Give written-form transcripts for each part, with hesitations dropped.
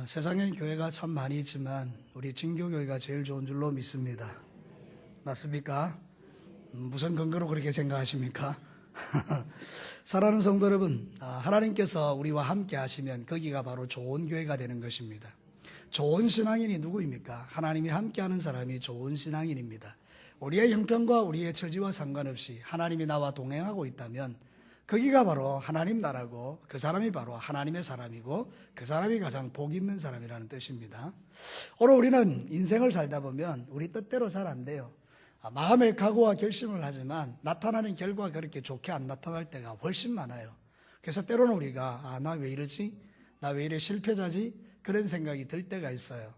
세상에 교회가 참 많이 있지만 우리 진교교회가 제일 좋은 줄로 믿습니다. 맞습니까? 무슨 근거로 그렇게 생각하십니까? 사랑하는 성도 여러분, 하나님께서 우리와 함께 하시면 거기가 바로 좋은 교회가 되는 것입니다. 좋은 신앙인이 누구입니까? 하나님이 함께하는 사람이 좋은 신앙인입니다. 우리의 형편과 우리의 처지와 상관없이 하나님이 나와 동행하고 있다면 거기가 바로 하나님 나라고 그 사람이 바로 하나님의 사람이고 그 사람이 가장 복 있는 사람이라는 뜻입니다. 오늘 우리는 인생을 살다 보면 우리 뜻대로 잘 안 돼요. 마음의 각오와 결심을 하지만 나타나는 결과가 그렇게 좋게 안 나타날 때가 훨씬 많아요. 그래서 때로는 우리가 나 왜 이러지? 나 왜 이래 실패자지? 그런 생각이 들 때가 있어요.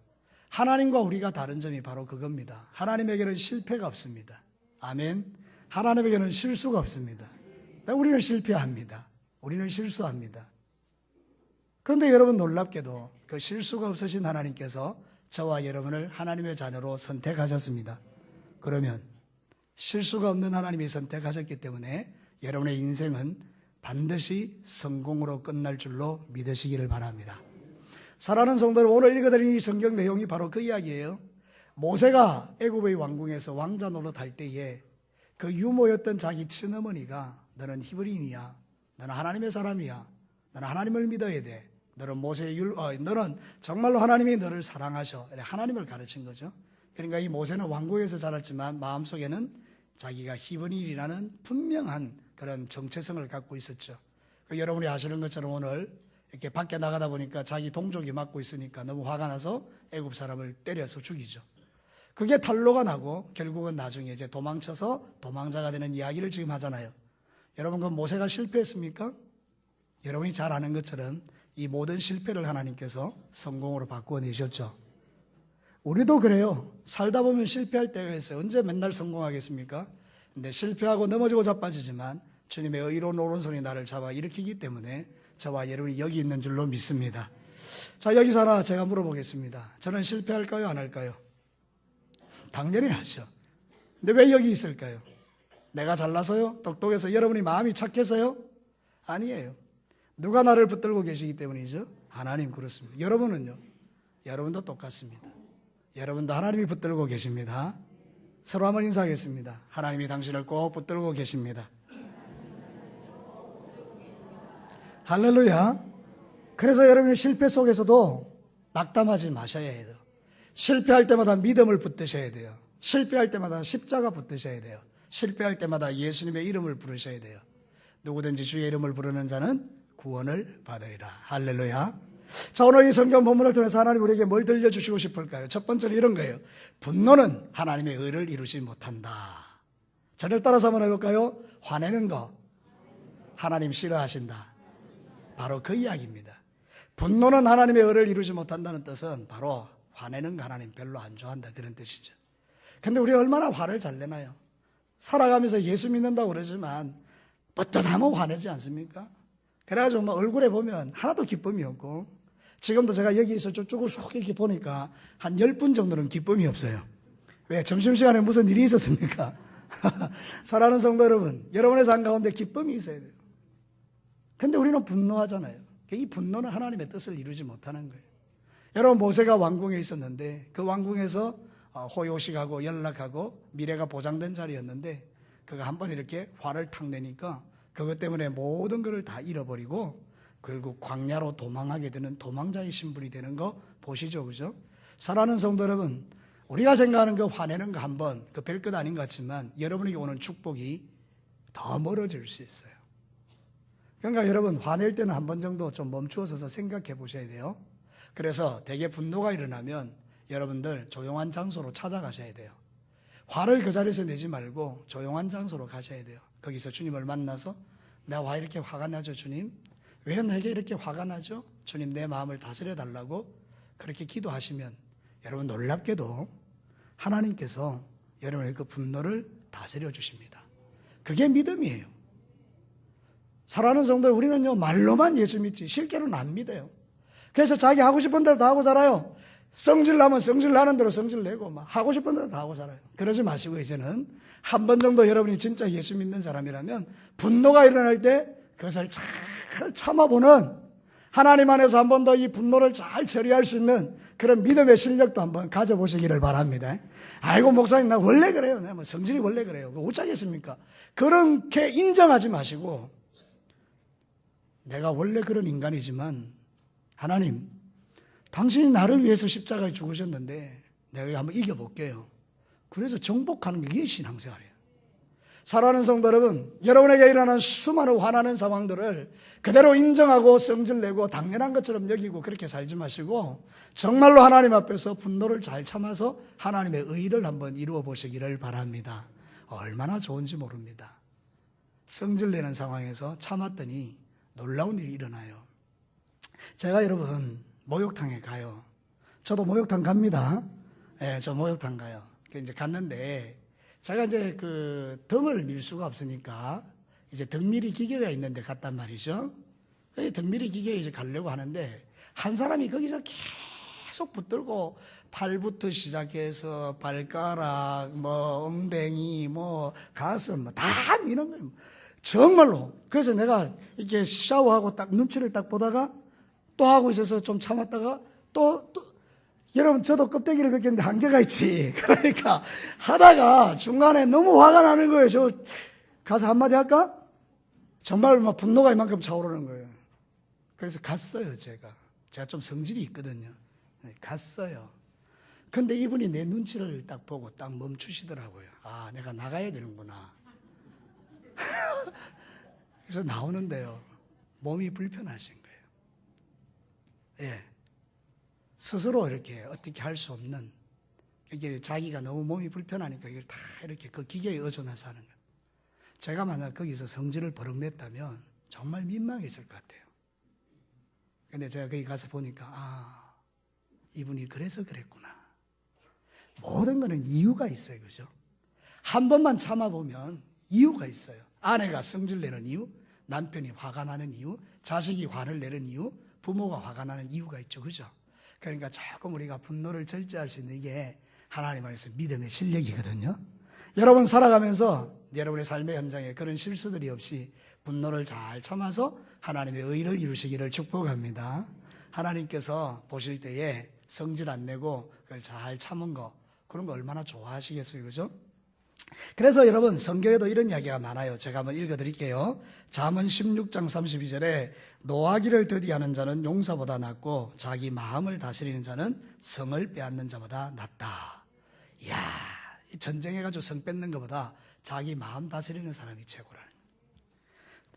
하나님과 우리가 다른 점이 바로 그겁니다. 하나님에게는 실패가 없습니다. 아멘. 하나님에게는 실수가 없습니다. 우리는 실패합니다. 우리는 실수합니다. 그런데 여러분 놀랍게도 그 실수가 없으신 하나님께서 저와 여러분을 하나님의 자녀로 선택하셨습니다. 그러면 실수가 없는 하나님이 선택하셨기 때문에 여러분의 인생은 반드시 성공으로 끝날 줄로 믿으시기를 바랍니다. 사랑하는 성도들, 오늘 읽어드린 이 성경 내용이 바로 그 이야기예요. 모세가 애굽의 왕궁에서 왕자 노릇할 때에 그 유모였던 자기 친어머니가 너는 히브리인이야. 너는 하나님의 사람이야. 너는 하나님을 믿어야 돼. 너는 정말로 하나님이 너를 사랑하셔. 하나님을 가르친 거죠. 그러니까 이 모세는 왕궁에서 자랐지만 마음속에는 자기가 히브리인이라는 분명한 그런 정체성을 갖고 있었죠. 여러분이 아시는 것처럼 오늘 이렇게 밖에 나가다 보니까 자기 동족이 맞고 있으니까 너무 화가 나서 애굽 사람을 때려서 죽이죠. 그게 탄로가 나고 결국은 나중에 이제 도망쳐서 도망자가 되는 이야기를 지금 하잖아요. 여러분, 그 모세가 실패했습니까? 여러분이 잘 아는 것처럼 이 모든 실패를 하나님께서 성공으로 바꾸어내셨죠. 우리도 그래요. 살다 보면 실패할 때가 있어요. 언제 맨날 성공하겠습니까? 근데 실패하고 넘어지고 자빠지지만 주님의 의로운 오른손이 나를 잡아 일으키기 때문에 저와 여러분이 여기 있는 줄로 믿습니다. 자, 여기서 하나 제가 물어보겠습니다. 저는 실패할까요? 안 할까요? 당연히 하죠. 근데 왜 여기 있을까요? 내가 잘나서요? 똑똑해서? 여러분이 마음이 착해서요? 아니에요. 누가 나를 붙들고 계시기 때문이죠? 하나님. 그렇습니다. 여러분은요? 여러분도 똑같습니다. 여러분도 하나님이 붙들고 계십니다. 서로 한번 인사하겠습니다. 하나님이 당신을 꼭 붙들고 계십니다. 할렐루야. 그래서 여러분이 실패 속에서도 낙담하지 마셔야 해요. 실패할 때마다 믿음을 붙드셔야 돼요. 실패할 때마다 십자가 붙드셔야 돼요. 실패할 때마다 예수님의 이름을 부르셔야 돼요. 누구든지 주의 이름을 부르는 자는 구원을 받으리라. 할렐루야. 자, 오늘 이 성경 본문을 통해서 하나님 우리에게 뭘 들려주시고 싶을까요? 첫 번째는 이런 거예요. 분노는 하나님의 의를 이루지 못한다. 저를 따라서 한번 해볼까요? 화내는 거 하나님 싫어하신다. 바로 그 이야기입니다. 분노는 하나님의 의를 이루지 못한다는 뜻은 바로 화내는 거 하나님 별로 안 좋아한다, 그런 뜻이죠. 근데 우리 얼마나 화를 잘 내나요? 살아가면서 예수 믿는다고 그러지만 떳떳하면 화내지 않습니까? 그래가지고 막 얼굴에 보면 하나도 기쁨이 없고, 지금도 제가 여기서 저쪽을 쏙 이렇게 보니까 한 10분 정도는 기쁨이 없어요. 왜? 점심시간에 무슨 일이 있었습니까? 사랑하는 성도 여러분, 여러분의 삶 가운데 기쁨이 있어야 돼요. 근데 우리는 분노하잖아요. 이 분노는 하나님의 뜻을 이루지 못하는 거예요. 여러분, 모세가 왕궁에 있었는데 그 왕궁에서 호요식하고 연락하고 미래가 보장된 자리였는데 그가 한번 이렇게 화를 탁 내니까 그것 때문에 모든 것을 다 잃어버리고 결국 광야로 도망하게 되는 도망자의 신분이 되는 거 보시죠, 그죠? 사랑하는 성도 여러분, 우리가 생각하는 그 화내는 거 한번 그 별것 아닌 것 같지만 여러분에게 오는 축복이 더 멀어질 수 있어요. 그러니까 여러분, 화낼 때는 한 번 정도 좀 멈추어서 생각해 보셔야 돼요. 그래서 대개 분노가 일어나면 여러분들 조용한 장소로 찾아가셔야 돼요. 화를 그 자리에서 내지 말고 조용한 장소로 가셔야 돼요. 거기서 주님을 만나서 내가 왜 이렇게 화가 나죠, 주님? 왜 내게 이렇게 화가 나죠? 주님, 내 마음을 다스려 달라고 그렇게 기도하시면 여러분, 놀랍게도 하나님께서 여러분의 그 분노를 다스려 주십니다. 그게 믿음이에요. 사랑하는 성도, 우리는요 말로만 예수 믿지 실제로는 안 믿어요. 그래서 자기 하고 싶은 대로 다 하고 살아요. 성질 나면 성질 나는 대로 성질 내고 막 하고 싶은 대로 다 하고 살아요. 그러지 마시고 이제는 한 번 정도 여러분이 진짜 예수 믿는 사람이라면 분노가 일어날 때 그것을 잘 참아보는 하나님 안에서 한 번 더 이 분노를 잘 처리할 수 있는 그런 믿음의 실력도 한번 가져보시기를 바랍니다. 아이고 목사님 나 원래 그래요. 나 뭐 성질이 원래 그래요. 어쩌겠습니까? 그렇게 인정하지 마시고 내가 원래 그런 인간이지만 하나님 당신이 나를 위해서 십자가에 죽으셨는데 내가 한번 이겨볼게요. 그래서 정복하는 게 이게 신앙생활이에요. 사랑하는 성도 여러분, 여러분에게 일어나는 수많은 화나는 상황들을 그대로 인정하고 성질내고 당연한 것처럼 여기고 그렇게 살지 마시고 정말로 하나님 앞에서 분노를 잘 참아서 하나님의 의를 한번 이루어 보시기를 바랍니다. 얼마나 좋은지 모릅니다. 성질내는 상황에서 참았더니 놀라운 일이 일어나요. 제가 여러분 목욕탕에 가요. 저도 목욕탕 갑니다. 예, 저 목욕탕 가요. 이제 갔는데 제가 이제 그 등을 밀 수가 없으니까 이제 등밀이 기계가 있는데 갔단 말이죠. 등밀이 기계에 이제 가려고 하는데 한 사람이 거기서 계속 붙들고 팔부터 시작해서 발가락, 뭐 엉덩이, 뭐 가슴, 뭐 다 미는 거예요. 정말로. 그래서 내가 이렇게 샤워하고 딱 눈치를 딱 보다가 또 하고 있어서 좀 참았다가 또 여러분 저도 껍데기를 벗겼는데 한계가 있지. 그러니까 하다가 중간에 너무 화가 나는 거예요. 저 가서 한마디 할까? 정말 막 분노가 이만큼 차오르는 거예요. 그래서 갔어요. 제가 좀 성질이 있거든요. 갔어요. 근데 이분이 내 눈치를 딱 보고 딱 멈추시더라고요. 아, 내가 나가야 되는구나. 그래서 나오는데요. 몸이 불편하신 거예요. 예. 스스로 이렇게 어떻게 할 수 없는, 이게 자기가 너무 몸이 불편하니까 이걸 다 이렇게 그 기계에 의존해서 하는 거예요. 제가 만약 거기서 성질을 버럭 냈다면 정말 민망했을 것 같아요. 근데 제가 거기 가서 보니까, 아, 이분이 그래서 그랬구나. 모든 거는 이유가 있어요. 그죠? 한 번만 참아보면 이유가 있어요. 아내가 성질 내는 이유, 남편이 화가 나는 이유, 자식이 화를 내는 이유, 부모가 화가 나는 이유가 있죠. 그죠? 그러니까 조금 우리가 분노를 절제할 수 있는 이게 하나님 안에서 믿음의 실력이거든요. 여러분 살아가면서 여러분의 삶의 현장에 그런 실수들이 없이 분노를 잘 참아서 하나님의 의를 이루시기를 축복합니다. 하나님께서 보실 때에 성질 안 내고 그걸 잘 참은 거, 그런 거 얼마나 좋아하시겠어요. 그죠? 그래서 여러분 성경에도 이런 이야기가 많아요. 제가 한번 읽어드릴게요. 잠언 16장 32절에 노하기를 더디하는 자는 용사보다 낫고 자기 마음을 다스리는 자는 성을 빼앗는 자보다 낫다. 이야, 전쟁해가지고 성 뺏는 것보다 자기 마음 다스리는 사람이 최고라는.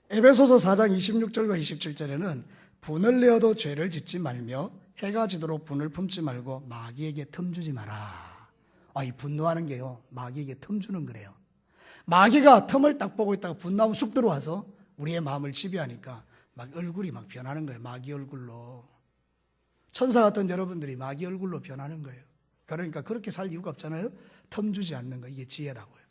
에베소서 4장 26절과 27절에는 분을 내어도 죄를 짓지 말며 해가 지도록 분을 품지 말고 마귀에게 틈 주지 마라. 이 분노하는 게요, 마귀에게 틈 주는 거래요. 마귀가 틈을 딱 보고 있다가 분노하면 쑥 들어와서 우리의 마음을 지배하니까 막 얼굴이 막 변하는 거예요. 마귀 얼굴로. 천사 같은 여러분들이 마귀 얼굴로 변하는 거예요. 그러니까 그렇게 살 이유가 없잖아요. 틈 주지 않는 거, 이게 지혜라고요.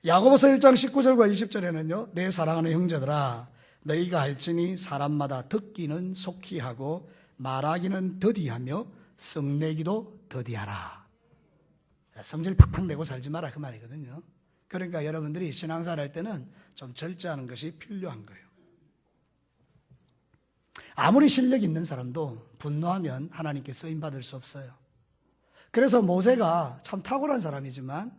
야고보서 1장 19절과 20절에는요, 내 사랑하는 형제들아, 너희가 알지니 사람마다 듣기는 속히 하고 말하기는 더디하며 성내기도 더디하라. 성질 팍팍 내고 살지 마라, 그 말이거든요. 그러니까 여러분들이 신앙생활 할 때는 좀 절제하는 것이 필요한 거예요. 아무리 실력 있는 사람도 분노하면 하나님께 쓰임받을 수 없어요. 그래서 모세가 참 탁월한 사람이지만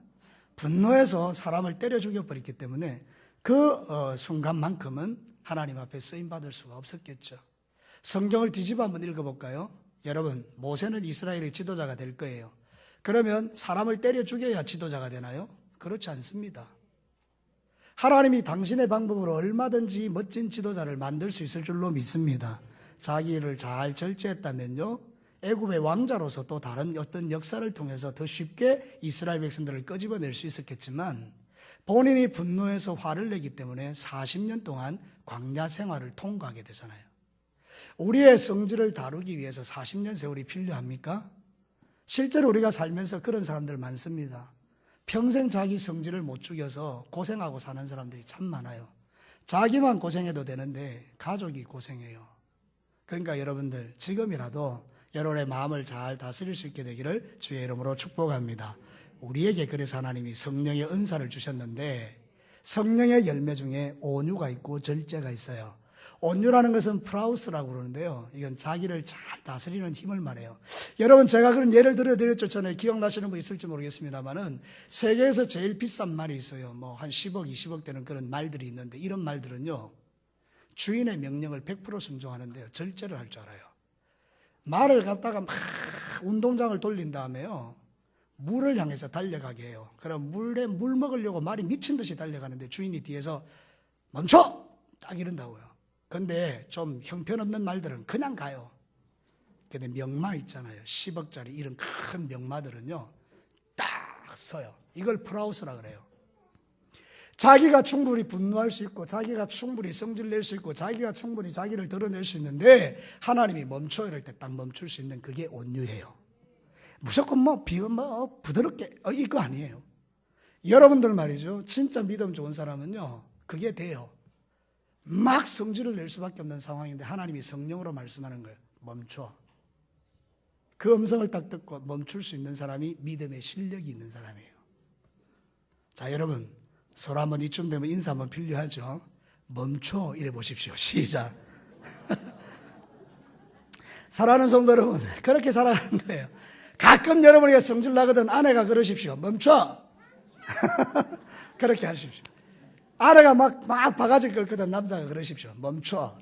분노해서 사람을 때려 죽여버렸기 때문에 그 순간만큼은 하나님 앞에 쓰임받을 수가 없었겠죠. 성경을 뒤집어 한번 읽어볼까요? 여러분, 모세는 이스라엘의 지도자가 될 거예요. 그러면 사람을 때려 죽여야 지도자가 되나요? 그렇지 않습니다. 하나님이 당신의 방법으로 얼마든지 멋진 지도자를 만들 수 있을 줄로 믿습니다. 자기를 잘 절제했다면요, 애굽의 왕자로서 또 다른 어떤 역사를 통해서 더 쉽게 이스라엘 백성들을 끄집어낼 수 있었겠지만 본인이 분노해서 화를 내기 때문에 40년 동안 광야 생활을 통과하게 되잖아요. 우리의 성질을 다루기 위해서 40년 세월이 필요합니까? 실제로 우리가 살면서 그런 사람들 많습니다. 평생 자기 성질을 못 죽여서 고생하고 사는 사람들이 참 많아요. 자기만 고생해도 되는데 가족이 고생해요. 그러니까 여러분들 지금이라도 여러분의 마음을 잘 다스릴 수 있게 되기를 주의 이름으로 축복합니다. 우리에게 그래서 하나님이 성령의 은사를 주셨는데 성령의 열매 중에 온유가 있고 절제가 있어요. 온유라는 것은 프라우스라고 그러는데요. 이건 자기를 잘 다스리는 힘을 말해요. 여러분, 제가 그런 예를 들어드렸죠. 전에 기억나시는 분 있을지 모르겠습니다만은 세계에서 제일 비싼 말이 있어요. 뭐 한 10억, 20억 되는 그런 말들이 있는데 이런 말들은요. 주인의 명령을 100% 순종하는데요. 절제를 할 줄 알아요. 말을 갖다가 막 운동장을 돌린 다음에요. 물을 향해서 달려가게 해요. 그럼 물 먹으려고 말이 미친 듯이 달려가는데 주인이 뒤에서 멈춰! 딱 이런다고요. 근데 좀 형편없는 말들은 그냥 가요. 근데 명마 있잖아요. 10억짜리 이런 큰 명마들은요. 딱 서요. 이걸 프라우스라 그래요. 자기가 충분히 분노할 수 있고 자기가 충분히 성질 낼 수 있고 자기가 충분히 자기를 드러낼 수 있는데 하나님이 멈춰 이럴 때 딱 멈출 수 있는 그게 온유예요. 무조건 부드럽게 이거 아니에요. 여러분들 말이죠. 진짜 믿음 좋은 사람은요. 그게 돼요. 막 성질을 낼 수밖에 없는 상황인데 하나님이 성령으로 말씀하는 거예요. 멈춰. 그 음성을 딱 듣고 멈출 수 있는 사람이 믿음의 실력이 있는 사람이에요. 자, 여러분 서로 한번 이쯤 되면 인사 한번 필요하죠. 멈춰 이래 보십시오. 시작. 사랑하는 성도 여러분, 그렇게 살아가는 거예요. 가끔 여러분에게 성질 나거든 아내가 그러십시오. 멈춰. 그렇게 하십시오. 아내가 막 바가지 긁거든 남자가 그러십시오. 멈춰.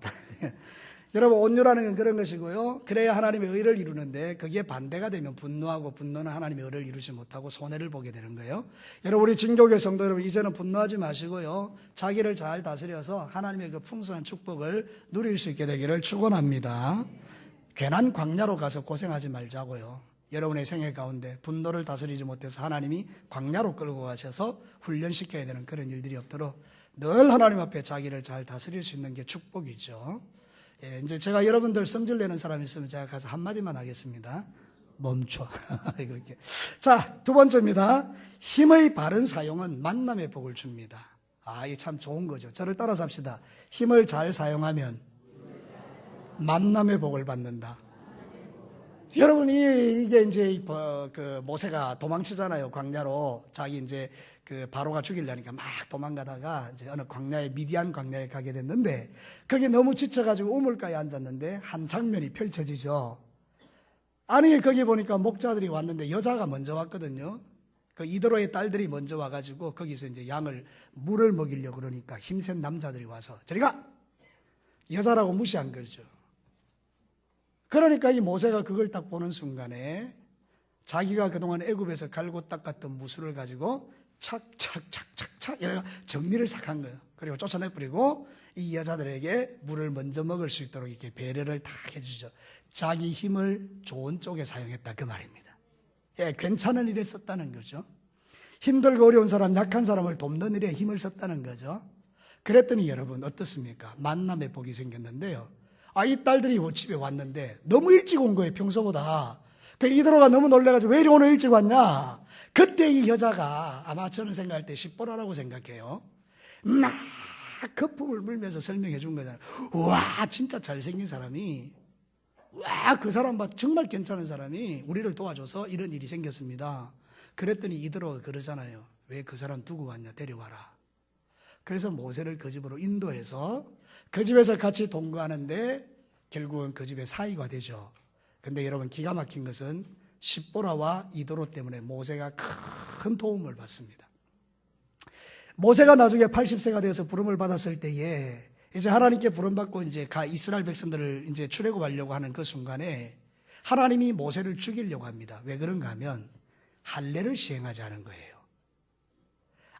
여러분 온유라는 건 그런 것이고요. 그래야 하나님의 의를 이루는데 그게 반대가 되면 분노하고 분노는 하나님의 의를 이루지 못하고 손해를 보게 되는 거예요. 여러분 우리 진교회 성도 여러분 이제는 분노하지 마시고요. 자기를 잘 다스려서 하나님의 그 풍성한 축복을 누릴 수 있게 되기를 축원합니다. 괜한 광야로 가서 고생하지 말자고요. 여러분의 생애 가운데 분노를 다스리지 못해서 하나님이 광야로 끌고 가셔서 훈련시켜야 되는 그런 일들이 없도록 늘 하나님 앞에 자기를 잘 다스릴 수 있는 게 축복이죠. 예, 이제 제가 여러분들 성질 내는 사람이 있으면 제가 가서 한마디만 하겠습니다. 멈춰. 그렇게. 자, 두 번째입니다. 힘의 바른 사용은 만남의 복을 줍니다. 이게 참 좋은 거죠. 저를 따라서 합시다. 힘을 잘 사용하면 만남의 복을 받는다. 여러분이 이게 이제 그 모세가 도망치잖아요. 광야로 자기 이제 그 바로가 죽이려니까 막 도망가다가 이제 어느 광야에 미디안 광야에 가게 됐는데 거기 너무 지쳐가지고 우물가에 앉았는데 한 장면이 펼쳐지죠. 아니 거기 보니까 목자들이 왔는데 여자가 먼저 왔거든요. 그 이드로의 딸들이 먼저 와가지고 거기서 이제 양을 물을 먹이려고 그러니까 힘센 남자들이 와서 저리 가! 여자라고 무시한 거죠. 그러니까 이 모세가 그걸 딱 보는 순간에 자기가 그동안 애굽에서 갈고 닦았던 무술을 가지고 착착착착착 이래가 정리를 싹 한 거예요. 그리고 쫓아내버리고 이 여자들에게 물을 먼저 먹을 수 있도록 이렇게 배려를 다 해주죠. 자기 힘을 좋은 쪽에 사용했다 그 말입니다. 예, 괜찮은 일에 썼다는 거죠. 힘들고 어려운 사람, 약한 사람을 돕는 일에 힘을 썼다는 거죠. 그랬더니 여러분 어떻습니까? 만남의 복이 생겼는데요. 이 딸들이 집에 왔는데 너무 일찍 온 거예요, 평소보다. 그 이드로가 너무 놀래가지고 왜 이리 오늘 일찍 왔냐? 그때 이 여자가 아마 저는 생각할 때 십보라라고 생각해요. 막 거품을 물면서 설명해 준 거잖아요. 와, 진짜 잘생긴 사람이, 와, 그 사람 봐, 정말 괜찮은 사람이 우리를 도와줘서 이런 일이 생겼습니다. 그랬더니 이드로가 그러잖아요. 왜 그 사람 두고 왔냐? 데려와라. 그래서 모세를 그 집으로 인도해서 그 집에서 같이 동거하는데 결국은 그 집의 사이가 되죠. 근데 여러분 기가 막힌 것은 십보라와 이도로 때문에 모세가 큰 도움을 받습니다. 모세가 나중에 80세가 되어서 부름을 받았을 때에 이제 하나님께 부름받고 이제 이스라엘 백성들을 이제 출애굽하려고 하는 그 순간에 하나님이 모세를 죽이려고 합니다. 왜 그런가 하면 할례를 시행하지 않은 거예요.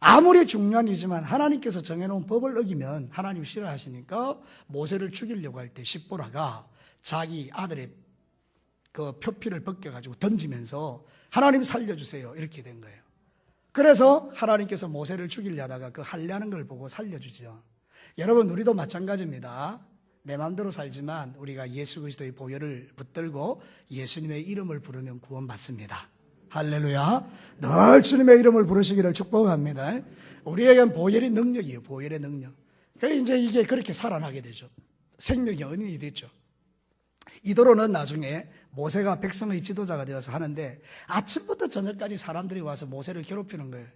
아무리 중요한 일이지만 하나님께서 정해놓은 법을 어기면 하나님 싫어하시니까 모세를 죽이려고 할 때 십보라가 자기 아들의 그 표피를 벗겨가지고 던지면서 하나님 살려주세요 이렇게 된 거예요. 그래서 하나님께서 모세를 죽이려 하다가 그 할례하는 걸 보고 살려주죠. 여러분 우리도 마찬가지입니다. 내 마음대로 살지만 우리가 예수 그리스도의 보혈을 붙들고 예수님의 이름을 부르면 구원받습니다. 할렐루야. 늘 주님의 이름을 부르시기를 축복합니다. 우리에겐 보혈의 능력이에요. 보혈의 능력. 그래서 이제 이게 그렇게 살아나게 되죠. 생명의 은인이 됐죠. 이도로는 나중에 모세가 백성의 지도자가 되어서 하는데 아침부터 저녁까지 사람들이 와서 모세를 괴롭히는 거예요.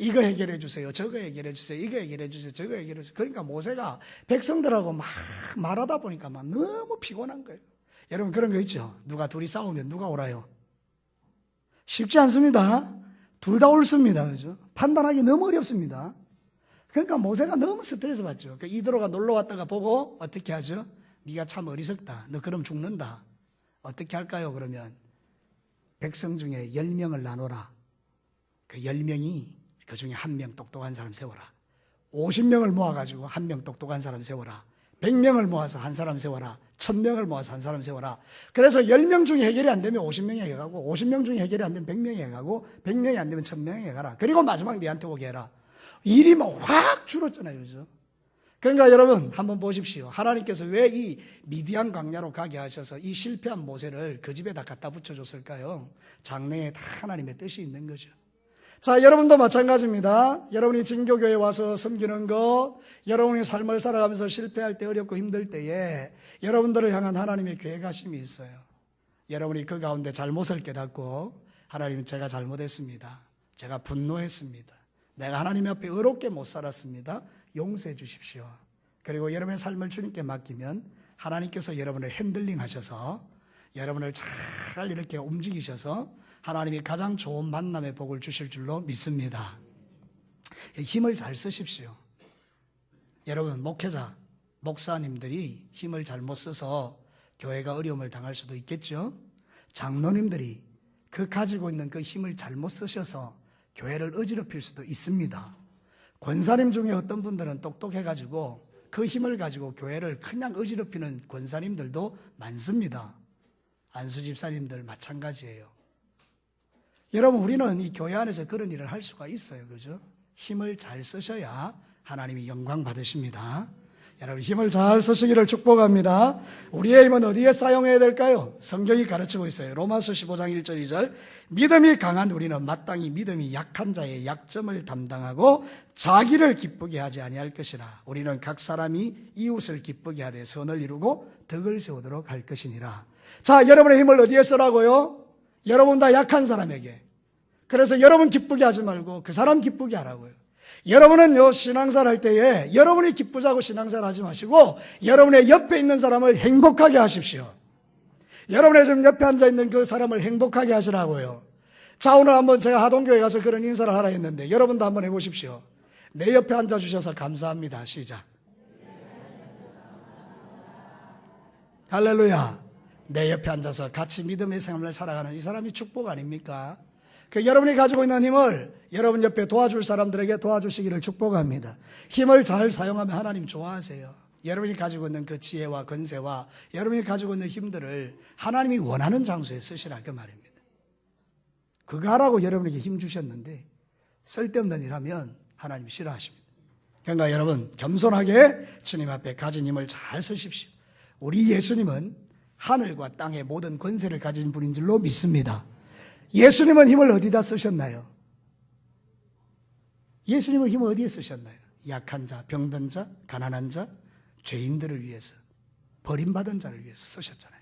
이거 해결해 주세요. 저거 해결해 주세요. 이거 해결해 주세요. 저거 해결해 주세요. 그러니까 모세가 백성들하고 막 말하다 보니까 막 너무 피곤한 거예요. 여러분 그런 거 있죠? 누가 둘이 싸우면 누가 옳아요? 쉽지 않습니다. 둘 다 옳습니다. 그죠? 판단하기 너무 어렵습니다. 그러니까 모세가 너무 스트레스 받죠. 이드로가 놀러 왔다가 보고 어떻게 하죠? 네가 참 어리석다. 너 그럼 죽는다. 어떻게 할까요? 그러면 백성 중에 10명을 나눠라. 그 10명이 그 중에 한 명 똑똑한 사람 세워라. 50명을 모아가지고 한 명 똑똑한 사람 세워라. 100명을 모아서 한 사람 세워라. 1000명을 모아서 한 사람 세워라. 그래서 10명 중에 해결이 안 되면 50명이 해가고 50명 중에 해결이 안 되면 100명이 해가고 100명이 안 되면 1000명이 해가라. 그리고 마지막 네한테 오게 해라. 일이 막 확 줄었잖아요. 그죠? 그러니까 여러분 한번 보십시오. 하나님께서 왜 이 미디안 광야로 가게 하셔서 이 실패한 모세를 그 집에다 갖다 붙여줬을까요? 장래에 다 하나님의 뜻이 있는 거죠. 자, 여러분도 마찬가지입니다. 여러분이 진교교회에 와서 섬기는 것, 여러분이 삶을 살아가면서 실패할 때 어렵고 힘들 때에 여러분들을 향한 하나님의 계획하심이 있어요. 여러분이 그 가운데 잘못을 깨닫고 하나님 제가 잘못했습니다. 제가 분노했습니다. 내가 하나님 앞에 의롭게 못 살았습니다. 용서해 주십시오. 그리고 여러분의 삶을 주님께 맡기면 하나님께서 여러분을 핸들링 하셔서 여러분을 잘 이렇게 움직이셔서 하나님이 가장 좋은 만남의 복을 주실 줄로 믿습니다. 힘을 잘 쓰십시오. 여러분 목회자, 목사님들이 힘을 잘못 써서 교회가 어려움을 당할 수도 있겠죠. 장로님들이 그 가지고 있는 그 힘을 잘못 쓰셔서 교회를 어지럽힐 수도 있습니다. 권사님 중에 어떤 분들은 똑똑해가지고 그 힘을 가지고 교회를 그냥 어지럽히는 권사님들도 많습니다. 안수 집사님들 마찬가지예요. 여러분 우리는 이 교회 안에서 그런 일을 할 수가 있어요. 그죠? 힘을 잘 쓰셔야 하나님이 영광 받으십니다. 여러분 힘을 잘 쓰시기를 축복합니다. 우리의 힘은 어디에 사용해야 될까요? 성경이 가르치고 있어요. 로마서 15장 1절 2절 믿음이 강한 우리는 마땅히 믿음이 약한 자의 약점을 담당하고 자기를 기쁘게 하지 아니할 것이라. 우리는 각 사람이 이웃을 기쁘게 하되 선을 이루고 덕을 세우도록 할 것이니라. 자, 여러분의 힘을 어디에 쓰라고요? 여러분 다 약한 사람에게. 그래서 여러분 기쁘게 하지 말고 그 사람 기쁘게 하라고요. 여러분은요, 신앙생활 할 때에 여러분이 기쁘자고 신앙생활 하지 마시고 여러분의 옆에 있는 사람을 행복하게 하십시오. 여러분의 지금 옆에 앉아있는 그 사람을 행복하게 하시라고요. 자, 오늘 한번 제가 하동교회 가서 그런 인사를 하라 했는데 여러분도 한번 해보십시오. 내 옆에 앉아주셔서 감사합니다. 시작. 할렐루야. 내 옆에 앉아서 같이 믿음의 생활을 살아가는 이 사람이 축복 아닙니까? 여러분이 가지고 있는 힘을 여러분 옆에 도와줄 사람들에게 도와주시기를 축복합니다. 힘을 잘 사용하면 하나님 좋아하세요. 여러분이 가지고 있는 그 지혜와 건세와 여러분이 가지고 있는 힘들을 하나님이 원하는 장소에 쓰시라 그 말입니다. 그거 하라고 여러분에게 힘 주셨는데 쓸데없는 일 하면 하나님 싫어하십니다. 그러니까 여러분 겸손하게 주님 앞에 가진 힘을 잘 쓰십시오. 우리 예수님은 하늘과 땅의 모든 권세를 가진 분인 줄로 믿습니다. 예수님은 힘을 어디다 쓰셨나요? 예수님은 힘을 어디에 쓰셨나요? 약한 자, 병든 자, 가난한 자, 죄인들을 위해서, 버림받은 자를 위해서 쓰셨잖아요.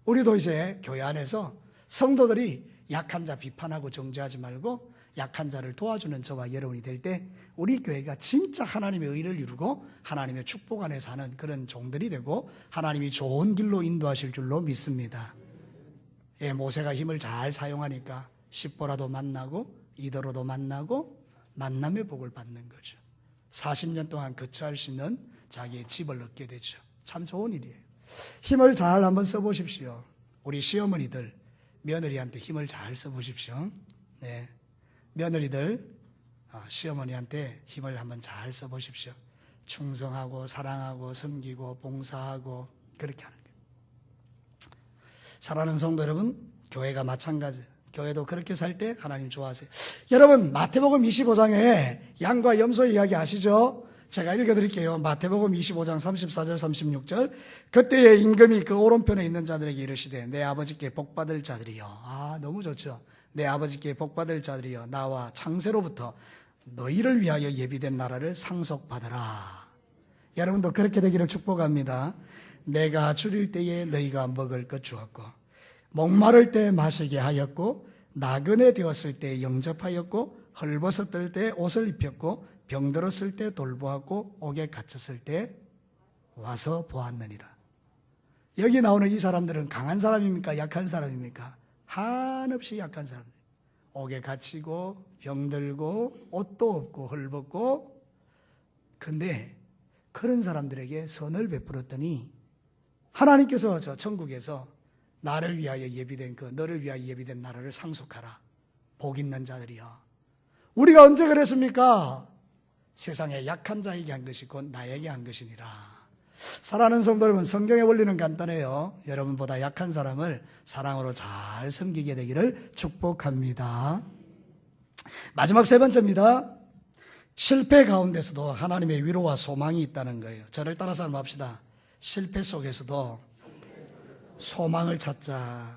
우리도 이제 교회 안에서 성도들이 약한 자 비판하고 정죄하지 말고 약한 자를 도와주는 저와 여러분이 될 때 우리 교회가 진짜 하나님의 의를 이루고 하나님의 축복 안에 사는 그런 종들이 되고 하나님이 좋은 길로 인도하실 줄로 믿습니다. 예, 모세가 힘을 잘 사용하니까 십보라도 만나고 이더로도 만나고 만남의 복을 받는 거죠. 40년 동안 거처할 수 있는 자기의 집을 얻게 되죠. 참 좋은 일이에요. 힘을 잘 한번 써보십시오. 우리 시어머니들 며느리한테 힘을 잘 써보십시오. 네, 며느리들 시어머니한테 힘을 한번 잘 써보십시오. 충성하고 사랑하고 섬기고 봉사하고 그렇게 하는 거예요. 사랑하는 성도 여러분, 교회가 마찬가지예요. 교회도 그렇게 살 때 하나님 좋아하세요. 여러분 마태복음 25장에 양과 염소 이야기 아시죠? 제가 읽어드릴게요. 마태복음 25장 34절 36절 그때의 임금이 그 오른편에 있는 자들에게 이르시되 내 아버지께 복받을 자들이여. 너무 좋죠. 내 아버지께 복받을 자들이여 나와 창세로부터 너희를 위하여 예비된 나라를 상속받아라. 여러분도 그렇게 되기를 축복합니다. 내가 줄일 때에 너희가 먹을 것 주었고 목마를 때 마시게 하였고 나그네 되었을 때 영접하였고 헐벗었을 때 옷을 입혔고 병들었을 때 돌보았고 옥에 갇혔을 때 와서 보았느니라. 여기 나오는 이 사람들은 강한 사람입니까? 약한 사람입니까? 한없이 약한 사람들. 옥에 갇히고 병들고 옷도 없고 헐벗고, 근데 그런 사람들에게 선을 베풀었더니 하나님께서 저 천국에서 나를 위하여 예비된 너를 위하여 예비된 나라를 상속하라. 복 있는 자들이여. 우리가 언제 그랬습니까? 세상에 약한 자에게 한 것이 곧 나에게 한 것이니라. 사랑하는 성도 여러분, 성경의 원리는 간단해요. 여러분보다 약한 사람을 사랑으로 잘 섬기게 되기를 축복합니다. 마지막 세 번째입니다. 실패 가운데서도 하나님의 위로와 소망이 있다는 거예요. 저를 따라서 한번 합시다. 실패 속에서도 소망을 찾자.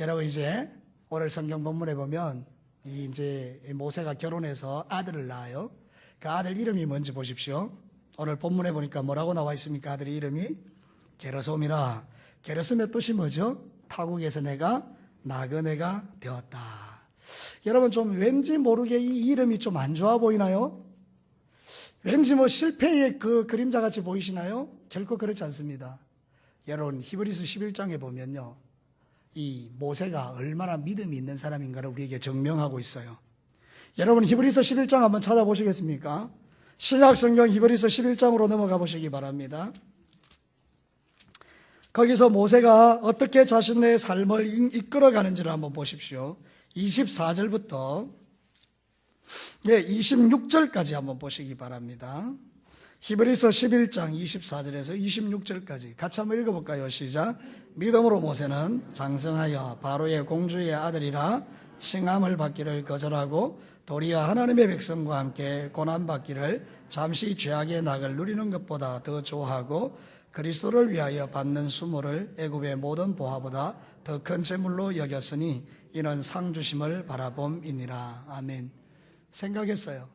여러분, 이제 오늘 성경 본문에 보면 이제 모세가 결혼해서 아들을 낳아요. 그 아들 이름이 뭔지 보십시오. 오늘 본문에 보니까 뭐라고 나와 있습니까? 아들의 이름이 게르솜이라. 게르솜의 뜻이 뭐죠? 타국에서 내가 나그네가 되었다. 여러분, 좀 왠지 모르게 이 이름이 좀 안 좋아 보이나요? 왠지 뭐 실패의 그 그림자 같이 보이시나요? 결코 그렇지 않습니다. 여러분, 히브리서 11장에 보면요, 이 모세가 얼마나 믿음이 있는 사람인가를 우리에게 증명하고 있어요. 여러분, 히브리서 11장 한번 찾아보시겠습니까? 신약 성경 히브리서 11장으로 넘어가 보시기 바랍니다. 거기서 모세가 어떻게 자신의 삶을 이끌어가는지를 한번 보십시오. 24절부터 26절까지 한번 보시기 바랍니다. 히브리서 11장 24절에서 26절까지 같이 한번 읽어볼까요? 시작. 믿음으로 모세는 장성하여 바로의 공주의 아들이라 칭함을 받기를 거절하고 도리어 하나님의 백성과 함께 고난받기를 잠시 죄악의 낙을 누리는 것보다 더 좋아하고 그리스도를 위하여 받는 수모를 애굽의 모든 보화보다 더 큰 재물로 여겼으니 이는 상 주심을 바라봄이니라. 아멘. 생각했어요.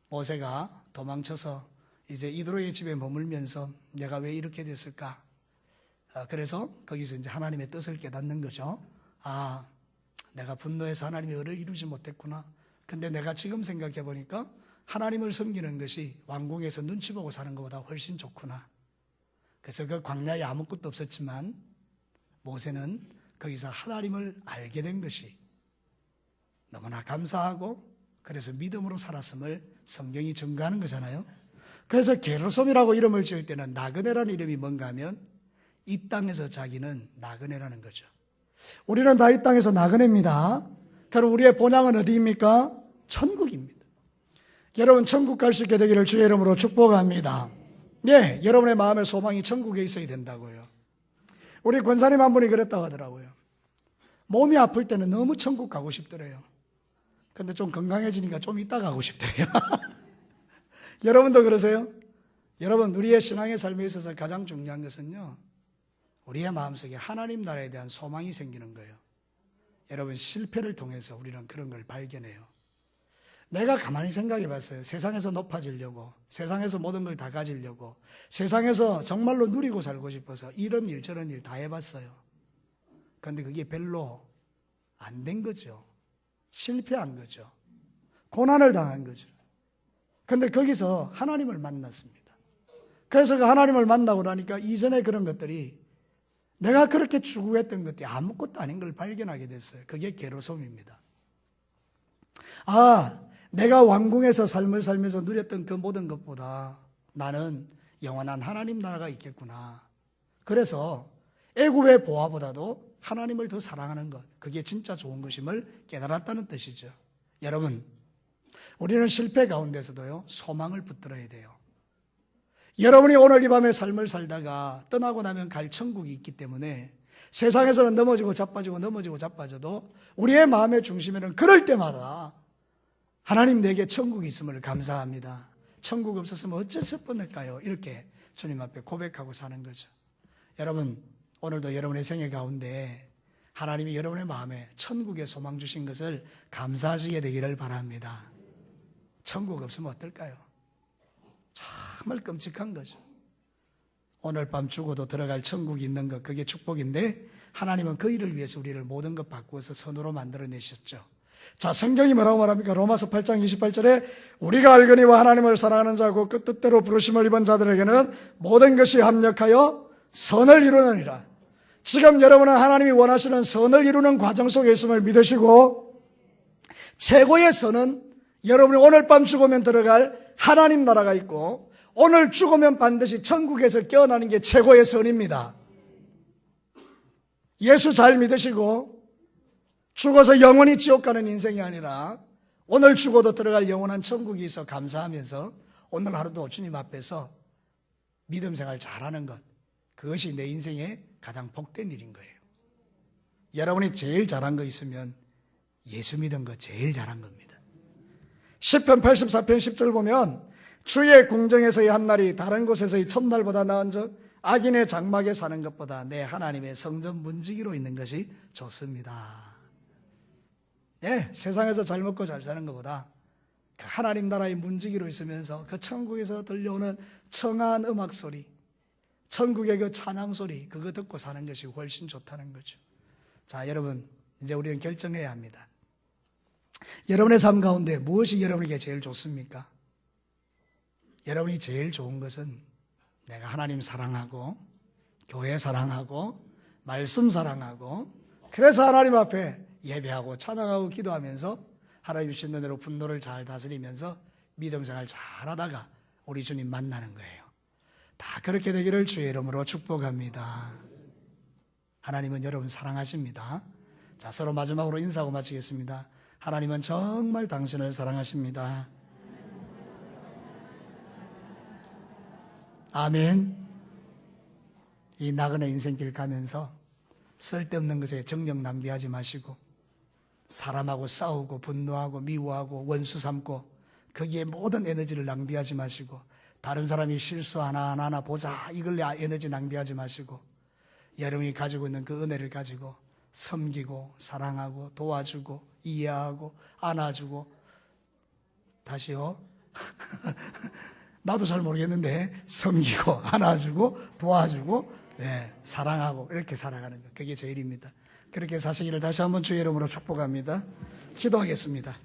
모세가 도망쳐서 이제 이드로의 집에 머물면서 내가 왜 이렇게 됐을까? 그래서 거기서 이제 하나님의 뜻을 깨닫는 거죠. 아, 내가 분노해서 하나님의 의를 이루지 못했구나. 근데 내가 지금 생각해 보니까 하나님을 섬기는 것이 왕궁에서 눈치 보고 사는 것보다 훨씬 좋구나. 그래서 그 광야에 아무것도 없었지만 모세는 거기서 하나님을 알게 된 것이 너무나 감사하고 그래서 믿음으로 살았음을 성경이 증거하는 거잖아요. 그래서 게르솜이라고 이름을 지을 때는 나그네라는 이름이 뭔가 하면 이 땅에서 자기는 나그네라는 거죠. 우리는 다 이 땅에서 나그네입니다. 그럼 우리의 본향은 어디입니까? 천국입니다. 여러분, 천국 갈 수 있게 되기를 주의 이름으로 축복합니다. 네, 여러분의 마음의 소망이 천국에 있어야 된다고요. 우리 권사님 한 분이 그랬다고 하더라고요. 몸이 아플 때는 너무 천국 가고 싶더래요. 근데 좀 건강해지니까 좀 이따 가고 싶대요. 여러분도 그러세요? 여러분, 우리의 신앙의 삶에 있어서 가장 중요한 것은요, 우리의 마음속에 하나님 나라에 대한 소망이 생기는 거예요. 여러분, 실패를 통해서 우리는 그런 걸 발견해요. 내가 가만히 생각해 봤어요. 세상에서 높아지려고, 세상에서 모든 걸 다 가지려고, 세상에서 정말로 누리고 살고 싶어서 이런 일 저런 일 다 해봤어요. 그런데 그게 별로 안 된 거죠. 실패한 거죠. 고난을 당한 거죠. 그런데 거기서 하나님을 만났습니다. 그래서 그 하나님을 만나고 나니까 이전에 그런 것들이 내가 그렇게 추구했던 것들이 아무것도 아닌 걸 발견하게 됐어요. 그게 게르솜입니다. 아, 내가 왕궁에서 삶을 살면서 누렸던 그 모든 것보다 나는 영원한 하나님 나라가 있겠구나. 그래서 애굽의 보화보다도 하나님을 더 사랑하는 것, 그게 진짜 좋은 것임을 깨달았다는 뜻이죠. 여러분, 우리는 실패 가운데서도요, 소망을 붙들어야 돼요. 여러분이 오늘 이 밤에 삶을 살다가 떠나고 나면 갈 천국이 있기 때문에 세상에서는 넘어지고 자빠지고 넘어지고 자빠져도 우리의 마음의 중심에는 그럴 때마다 하나님 내게 천국이 있음을 감사합니다. 천국 없었으면 어째서 뻔할까요? 이렇게 주님 앞에 고백하고 사는 거죠. 여러분, 오늘도 여러분의 생애 가운데 하나님이 여러분의 마음에 천국의 소망 주신 것을 감사하시게 되기를 바랍니다. 천국 없으면 어떨까요? 정말 끔찍한 거죠. 오늘 밤 죽어도 들어갈 천국이 있는 것, 그게 축복인데 하나님은 그 일을 위해서 우리를 모든 것 바꾸어서 선으로 만들어내셨죠. 자, 성경이 뭐라고 말합니까? 로마서 8장 28절에 우리가 알거니와 하나님을 사랑하는 자고 그 뜻대로 부르심을 입은 자들에게는 모든 것이 합력하여 선을 이루느니라. 지금 여러분은 하나님이 원하시는 선을 이루는 과정 속에 있음을 믿으시고, 최고의 선은 여러분이 오늘 밤 죽으면 들어갈 하나님 나라가 있고, 오늘 죽으면 반드시 천국에서 깨어나는 게 최고의 선입니다. 예수 잘 믿으시고 죽어서 영원히 지옥 가는 인생이 아니라 오늘 죽어도 들어갈 영원한 천국이 있어 감사하면서 오늘 하루도 주님 앞에서 믿음 생활 잘하는 것, 그것이 내 인생의 가장 복된 일인 거예요. 여러분이 제일 잘한 거 있으면 예수 믿은 거 제일 잘한 겁니다. 시편 84편 10절 보면 주의 궁정에서의 한 날이 다른 곳에서의 첫날보다 나은 적 악인의 장막에 사는 것보다 내 하나님의 성전 문지기로 있는 것이 좋습니다. 네, 세상에서 잘 먹고 잘 사는 것보다 그 하나님 나라의 문지기로 있으면서 그 천국에서 들려오는 청아한 음악 소리, 천국의 그 찬양 소리, 그거 듣고 사는 것이 훨씬 좋다는 거죠. 자, 여러분, 이제 우리는 결정해야 합니다. 여러분의 삶 가운데 무엇이 여러분에게 제일 좋습니까? 여러분이 제일 좋은 것은 내가 하나님 사랑하고 교회 사랑하고 말씀 사랑하고 그래서 하나님 앞에 예배하고 찬양하고 기도하면서 하나님 주신 은혜로 분노를 잘 다스리면서 믿음 생활 잘하다가 우리 주님 만나는 거예요. 다 그렇게 되기를 주의 이름으로 축복합니다. 하나님은 여러분 사랑하십니다. 자, 서로 마지막으로 인사하고 마치겠습니다. 하나님은 정말 당신을 사랑하십니다. 아멘. 이 나그네 인생길 가면서 쓸데없는 것에 정력 낭비하지 마시고 사람하고 싸우고 분노하고 미워하고 원수 삼고 거기에 모든 에너지를 낭비하지 마시고 다른 사람이 실수 하나하나 보자 이걸 에너지 낭비하지 마시고 여러분이 가지고 있는 그 은혜를 가지고 섬기고 사랑하고 도와주고 이해하고 안아주고 다시요. 나도 잘 모르겠는데 섬기고 안아주고 도와주고 사랑하고 이렇게 살아가는 것, 그게 제일입니다. 그렇게 사시기를 다시 한번 주의 이름으로 축복합니다. 기도하겠습니다.